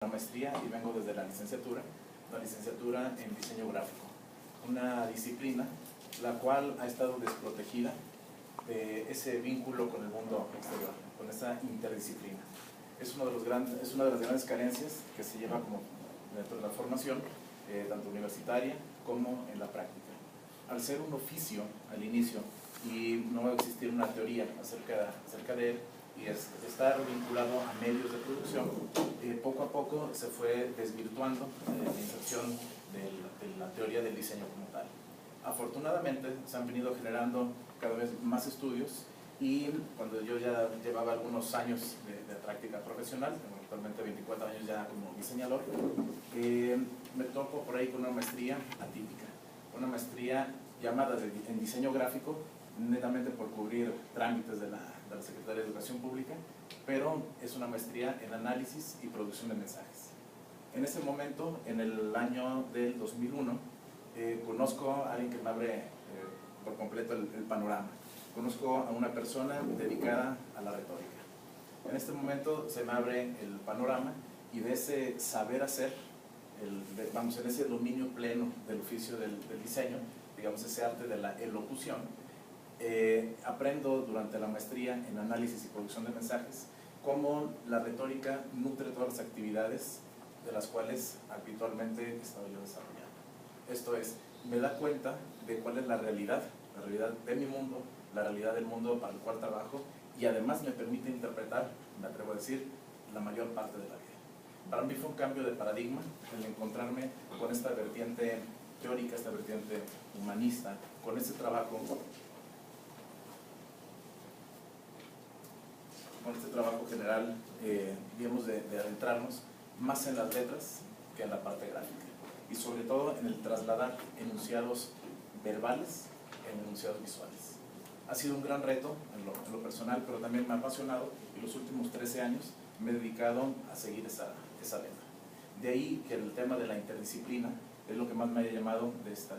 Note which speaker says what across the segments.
Speaker 1: la maestría y vengo desde la licenciatura en diseño gráfico, una disciplina la cual ha estado desprotegida de ese vínculo con el mundo exterior, con esa interdisciplina. Es una de las grandes carencias que se lleva como dentro de la formación, tanto universitaria como en la práctica. Al ser un oficio al inicio y no va a existir una teoría acerca de él, y estar vinculado a medios de producción, poco a poco se fue desvirtuando la inserción de la teoría del diseño como tal. Afortunadamente se han venido generando cada vez más estudios y cuando yo ya llevaba algunos años de práctica profesional, tengo actualmente 24 años ya como diseñador, me topo por ahí con una maestría atípica, una maestría llamada en diseño gráfico, netamente por cubrir trámites de la Secretaría de Educación Pública, pero es una maestría en análisis y producción de mensajes. En ese momento, en el año del 2001, conozco a alguien que me abre por completo el panorama. Conozco a una persona dedicada a la retórica. En este momento se me abre el panorama y de ese saber hacer, en ese dominio pleno del oficio del diseño, digamos ese arte de la elocución, aprendo durante la maestría en análisis y producción de mensajes cómo la retórica nutre todas las actividades de las cuales habitualmente estaba yo desarrollando. Esto es, me da cuenta de cuál es la realidad de mi mundo, la realidad del mundo para el cual trabajo, y además me permite interpretar, me atrevo a decir, la mayor parte de la vida. Para mí fue un cambio de paradigma el encontrarme con esta vertiente teórica, esta vertiente humanista, con este trabajo general, digamos, de adentrarnos más en las letras que en la parte gráfica, y sobre todo en el trasladar enunciados verbales en enunciados visuales. Ha sido un gran reto en lo personal, pero también me ha apasionado, y los últimos 13 años me he dedicado a seguir esa vena. De ahí que el tema de la interdisciplina es lo que más me ha llamado de este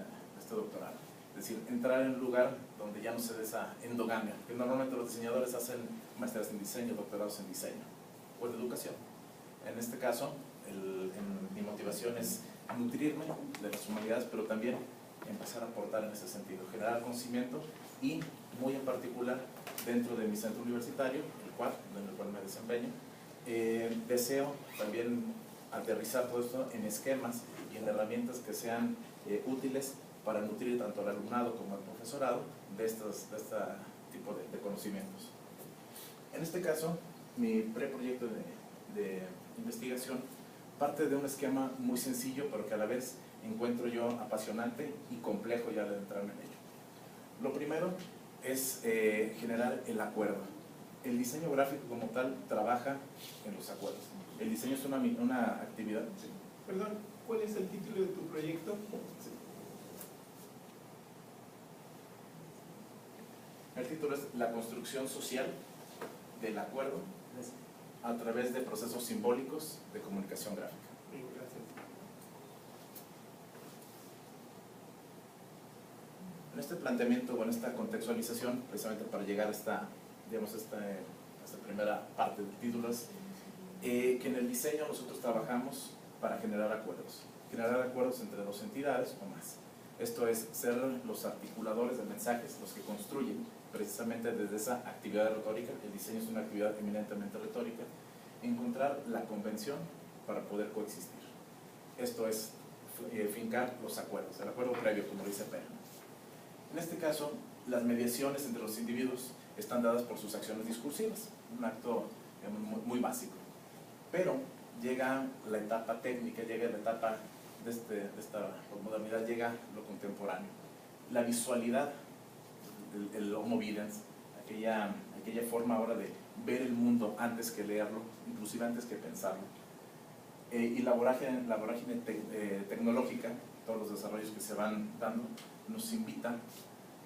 Speaker 1: doctorado. Es decir, entrar en un lugar donde ya no se dé esa endogamia, que normalmente los diseñadores hacen maestrías en diseño, doctorados en diseño o en educación. En este caso, mi motivación es nutrirme de las humanidades, pero también empezar a aportar en ese sentido, generar conocimiento y, muy en particular, dentro de mi centro universitario, en el cual me desempeño, deseo también aterrizar todo esto en esquemas y en herramientas que sean útiles para nutrir tanto al alumnado como al profesorado de este tipo de conocimientos. En este caso, mi preproyecto de investigación parte de un esquema muy sencillo, pero que a la vez encuentro yo apasionante y complejo ya de entrarme en ello. Lo primero es generar el acuerdo. El diseño gráfico como tal trabaja en los acuerdos. El diseño es una actividad. Sí.
Speaker 2: Perdón, ¿cuál es el título de tu proyecto?
Speaker 1: Sí. El título es La construcción social del acuerdo a través de procesos simbólicos de comunicación gráfica.
Speaker 2: Gracias.
Speaker 1: En este planteamiento o en esta contextualización, precisamente para llegar a esta primera parte del título, es que en el diseño nosotros trabajamos para generar acuerdos entre dos entidades o más. Esto es, ser los articuladores de mensajes, los que construyen precisamente desde esa actividad retórica. El diseño es una actividad eminentemente retórica. Encontrar la convención para poder coexistir. Esto es, fincar los acuerdos, el acuerdo previo, como dice Perl. En este caso, las mediaciones entre los individuos están dadas por sus acciones discursivas, un acto muy básico. Pero llega la etapa técnica, llega la etapa de esta modernidad, llega lo contemporáneo. La visualidad, el homo videns, aquella forma ahora de ver el mundo antes que leerlo, inclusive antes que pensarlo. Y la vorágine tecnológica, todos los desarrollos que se van dando, nos invitan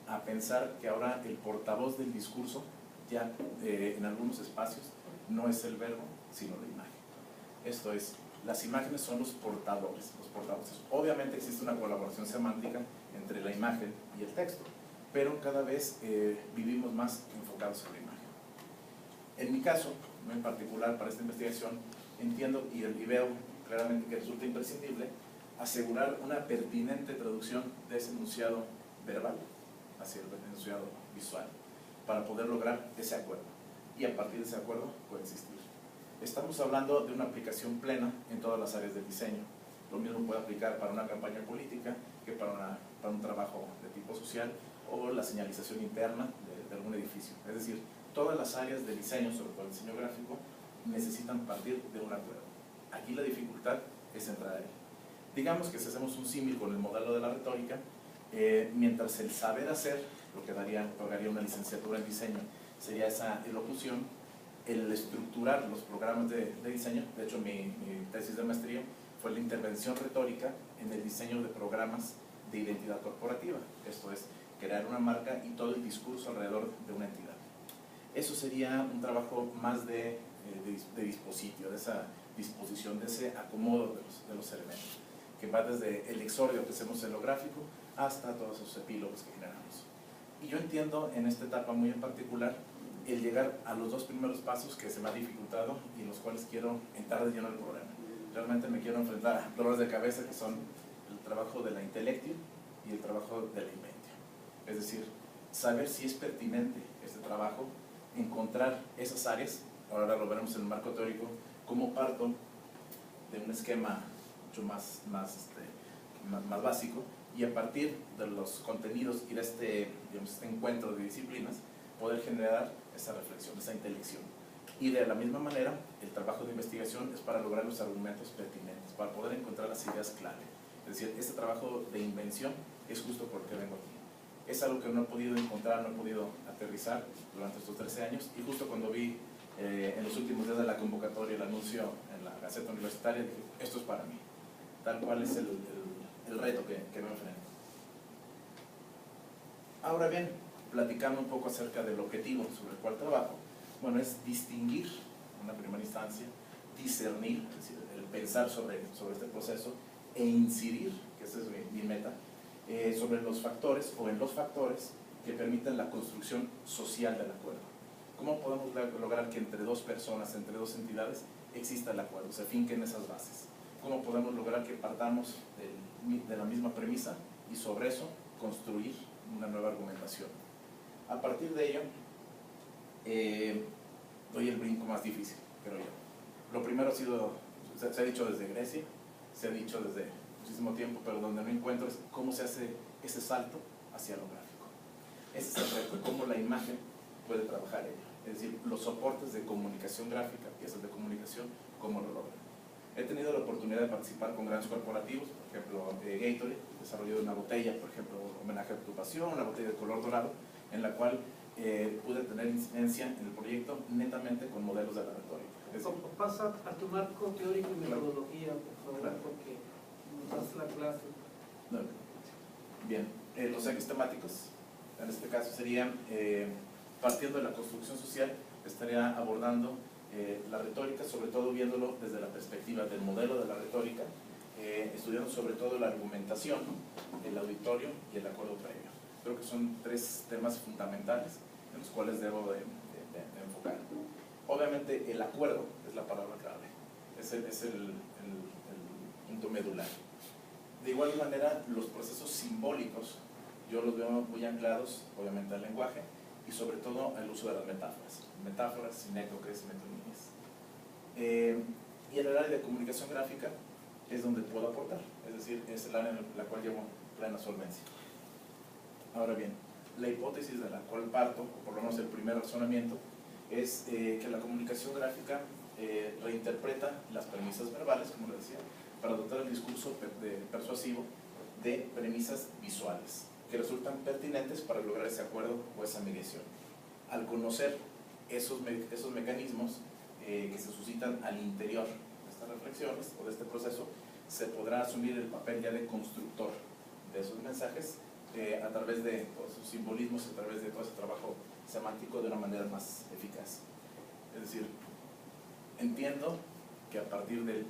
Speaker 1: a pensar que ahora el portavoz del discurso ya en algunos espacios no es el verbo, sino la imagen. Esto es, las imágenes son los portadores, Obviamente existe una colaboración semántica entre la imagen y el texto, pero cada vez vivimos más enfocados en la imagen. En mi caso, en particular para esta investigación, entiendo y veo claramente que resulta imprescindible asegurar una pertinente traducción de ese enunciado verbal hacia el enunciado visual para poder lograr ese acuerdo y a partir de ese acuerdo coexistir. Estamos hablando de una aplicación plena en todas las áreas del diseño. Lo mismo puede aplicar para una campaña política que para un trabajo de tipo social o la señalización interna de algún edificio. Es decir, todas las áreas de diseño, sobre todo el diseño gráfico, necesitan partir de un acuerdo. Aquí la dificultad es entrar ahí. Digamos que si hacemos un símil con el modelo de la retórica, mientras el saber hacer, lo que otorgaría una licenciatura en diseño, sería esa elocución, el estructurar los programas de diseño. De hecho, mi tesis de maestría fue la intervención retórica en el diseño de programas de identidad corporativa. Esto es, crear una marca y todo el discurso alrededor de una entidad. Eso sería un trabajo más de dispositivo, de esa disposición, de ese acomodo de los elementos, que va desde el exordio que hacemos en lo gráfico hasta todos esos epílogos que generamos. Y yo entiendo en esta etapa muy en particular el llegar a los dos primeros pasos que se me ha dificultado y en los cuales quiero entrar de lleno al problema. Realmente me quiero enfrentar a dolores de cabeza que son el trabajo de la intellectio y el trabajo de la inventio. Es decir, saber si es pertinente este trabajo, encontrar esas áreas. Ahora lo veremos en el marco teórico, cómo parto de un esquema mucho más básico y a partir de los contenidos y de este encuentro de disciplinas poder generar esa reflexión, esa intelección. Y de la misma manera, el trabajo de investigación es para lograr los argumentos pertinentes, para poder encontrar las ideas clave. Es decir, este trabajo de invención es justo por lo que vengo aquí. Es algo que no he podido encontrar, no he podido aterrizar durante estos 13 años y justo cuando vi en los últimos días de la convocatoria el anuncio en la Gaceta Universitaria, dije, esto es para mí. Tal cual es el reto que me enfrento. Ahora bien, platicando un poco acerca del objetivo sobre el cual trabajo, bueno, es distinguir en una primera instancia, discernir, es decir, el pensar sobre este proceso e incidir, que esa es mi meta, sobre los factores o en los factores que permiten la construcción social del acuerdo. ¿Cómo podemos lograr que entre dos personas, entre dos entidades, exista el acuerdo, se finquen esas bases? ¿Cómo podemos lograr que partamos de la misma premisa y sobre eso construir una nueva argumentación? A partir de ello, doy el brinco más difícil, creo yo. Lo primero se ha dicho desde Grecia, se ha dicho desde muchísimo tiempo, pero donde no encuentro es cómo se hace ese salto hacia lo gráfico. Ese es el reto, cómo la imagen puede trabajar ello. Es decir, los soportes de comunicación gráfica, piezas de comunicación, cómo lo logran. He tenido la oportunidad de participar con grandes corporativos, por ejemplo, Gatorade, desarrolló una botella, por ejemplo, homenaje a tu pasión, una botella de color dorado, en la cual pude tener incidencia en el proyecto netamente con modelos de la retórica.
Speaker 3: Pasa a tu marco teórico y metodología, por favor,
Speaker 1: claro,
Speaker 3: porque nos das la clase.
Speaker 1: No. Bien, los ejes temáticos, en este caso serían, partiendo de la construcción social, estaría abordando la retórica, sobre todo viéndolo desde la perspectiva del modelo de la retórica, estudiando sobre todo la argumentación, el auditorio y el acuerdo previo. Creo que son tres temas fundamentales en los cuales debo de enfocar. Obviamente el acuerdo es la palabra clave, es el punto medular. De igual manera, los procesos simbólicos yo los veo muy anclados, obviamente, al lenguaje y sobre todo al uso de las metáforas, sinécdoques, metonimias. Y en el área de comunicación gráfica es donde puedo aportar, es decir, es el área en la cual llevo plena solvencia. Ahora bien, la hipótesis de la cual parto, o por lo menos el primer razonamiento, es que la comunicación gráfica reinterpreta las premisas verbales, como les decía, para dotar el discurso persuasivo de premisas visuales, que resultan pertinentes para lograr ese acuerdo o esa mediación. Al conocer esos mecanismos que se suscitan al interior de estas reflexiones o de este proceso, se podrá asumir el papel ya de constructor de esos mensajes a través de todos sus simbolismos, a través de todo ese trabajo semántico de una manera más eficaz. Es decir, entiendo que a partir del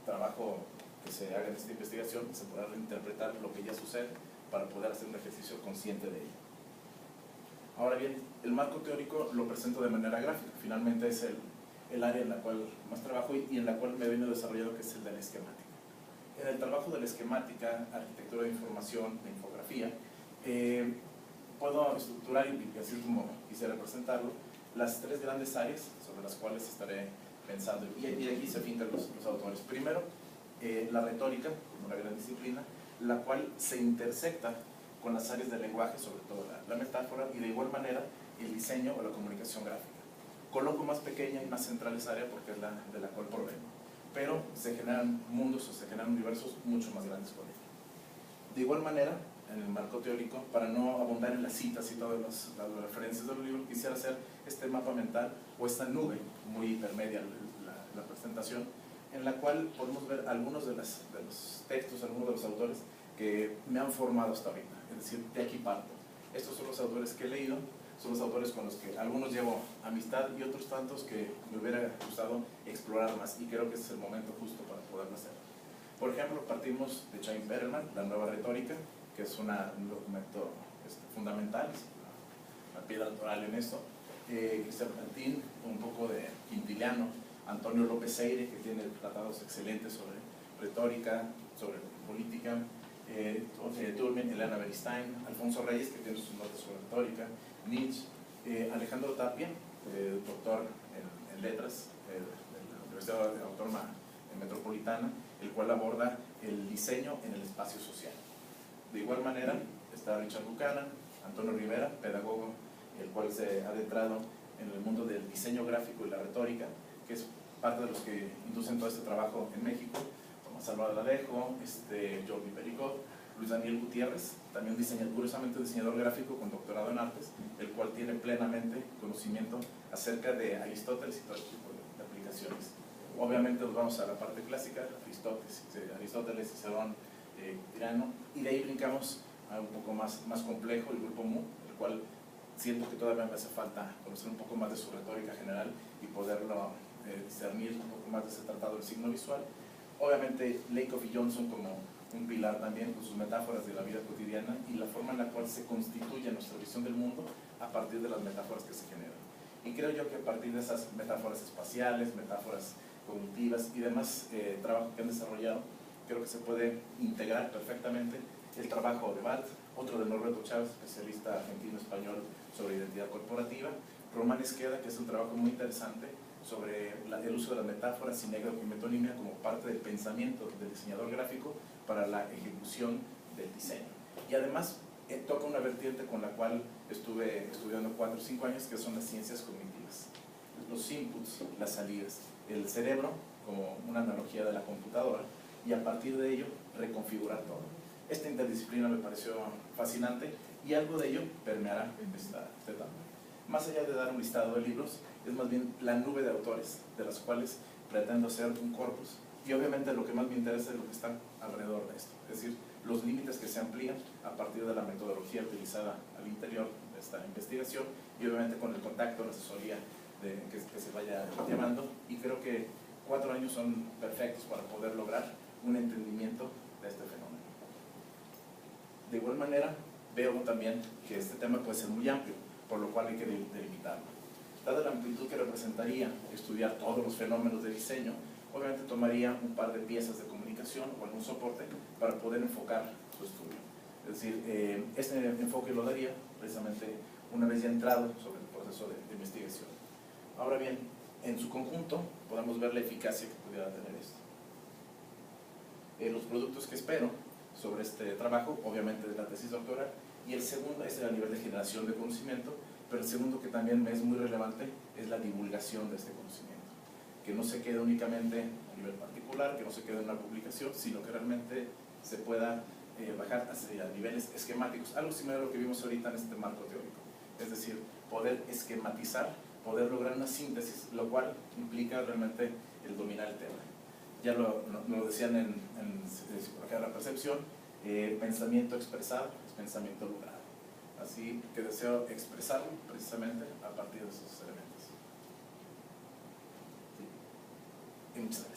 Speaker 1: trabajo que se haga en esta investigación se podrá reinterpretar lo que ya sucede para poder hacer un ejercicio consciente de ello. Ahora bien, el marco teórico lo presento de manera gráfica, finalmente es el área en la cual más trabajo y en la cual me he venido desarrollando, que es el de la esquemática. En el trabajo de la esquemática, arquitectura de información, de infografía, puedo estructurar, y así como quisiera presentarlo, las tres grandes áreas sobre las cuales estaré pensando. Y aquí se fincan los autores. Primero, la retórica, una gran disciplina, la cual se intersecta con las áreas del lenguaje, sobre todo la metáfora, y de igual manera el diseño o la comunicación gráfica. Coloco más pequeña y más central esa área porque es la de la cual provengo, pero se generan mundos o se generan universos mucho más grandes con ella. De igual manera, en el marco teórico, para no abundar en las citas y todas las referencias del libro, quisiera hacer este mapa mental o esta nube muy intermedia la presentación, en la cual podemos ver algunos de los textos, algunos de los autores que me han formado hasta ahorita, es decir, de aquí parto. Estos son los autores que he leído, son los autores con los que algunos llevo amistad y otros tantos que me hubiera gustado explorar más, y creo que ese es el momento justo para poderlo hacer. Por ejemplo, partimos de Chaim Perelman, La Nueva Retórica, que es un documento fundamental, una piedra toral en esto. Cristian Plantin, un poco de Quintiliano, Antonio López Seire, que tiene tratados excelentes sobre retórica, sobre política, Turmen, Elena Beristain, Alfonso Reyes, que tiene sus notas sobre retórica, Nietzsche, Alejandro Tapia, doctor en letras de la Universidad Autónoma Metropolitana, el cual aborda el diseño en el espacio social. De igual manera está Richard Buchanan, Antonio Rivera, pedagogo, el cual se ha adentrado en el mundo del diseño gráfico y la retórica, que es parte de los que inducen todo este trabajo en México. Tomás Salvador Alejo, Jordi Pericot, Luis Daniel Gutiérrez, también curiosamente diseñador gráfico con doctorado en artes, el cual tiene plenamente conocimiento acerca de Aristóteles y todo este tipo de aplicaciones. Obviamente nos vamos a la parte clásica, Aristóteles, Cicerón, Tirano, y de ahí brincamos a un poco más complejo, el grupo Mu, el cual siento que todavía me hace falta conocer un poco más de su retórica general y poderlo discernir un poco más de ese tratado del signo visual. Obviamente Lakoff y Johnson como un pilar también con sus metáforas de la vida cotidiana y la forma en la cual se constituye nuestra visión del mundo a partir de las metáforas que se generan. Y creo yo que a partir de esas metáforas espaciales, metáforas cognitivas y demás trabajo que han desarrollado, creo que se puede integrar perfectamente el trabajo de Balt, otro de Norberto Chávez, especialista argentino-español sobre identidad corporativa, Román Esqueda, que es un trabajo muy interesante sobre el uso de las metáforas, sinégrafo y metonimia como parte del pensamiento del diseñador gráfico para la ejecución del diseño. Y además toca una vertiente con la cual estuve estudiando 4 o 5 años, que son las ciencias cognitivas. Los inputs, las salidas, el cerebro como una analogía de la computadora, y a partir de ello reconfigurar todo. Esta interdisciplina me pareció fascinante y algo de ello permeará esta etapa. Más allá de dar un listado de libros, es más bien la nube de autores de las cuales pretendo hacer un corpus, y obviamente lo que más me interesa es lo que está alrededor de esto, es decir, los límites que se amplían a partir de la metodología utilizada al interior de esta investigación y obviamente con el contacto, la asesoría que se vaya llevando, y creo que 4 años son perfectos para poder lograr un entendimiento de este fenómeno. De igual manera, veo también que este tema puede ser muy amplio, por lo cual hay que delimitarlo. Dada la amplitud que representaría estudiar todos los fenómenos de diseño, obviamente tomaría un par de piezas de comunicación o algún soporte para poder enfocar su estudio. Es decir, este enfoque lo daría precisamente una vez ya entrado sobre el proceso de investigación. Ahora bien, en su conjunto podemos ver la eficacia que pudiera tener esto. Los productos que espero sobre este trabajo, obviamente de la tesis doctoral, y el segundo es a nivel de generación de conocimiento, pero el segundo que también me es muy relevante es la divulgación de este conocimiento, que no se quede únicamente a nivel particular, que no se quede en una publicación, sino que realmente se pueda bajar hacia niveles esquemáticos, algo similar a lo que vimos ahorita en este marco teórico, es decir, poder esquematizar, poder lograr una síntesis, lo cual implica realmente el dominar el tema. Ya lo decían en psicología de la percepción, pensamiento expresado es pensamiento logrado. Así que deseo expresarlo precisamente a partir de esos elementos. Sí. Y muchas gracias.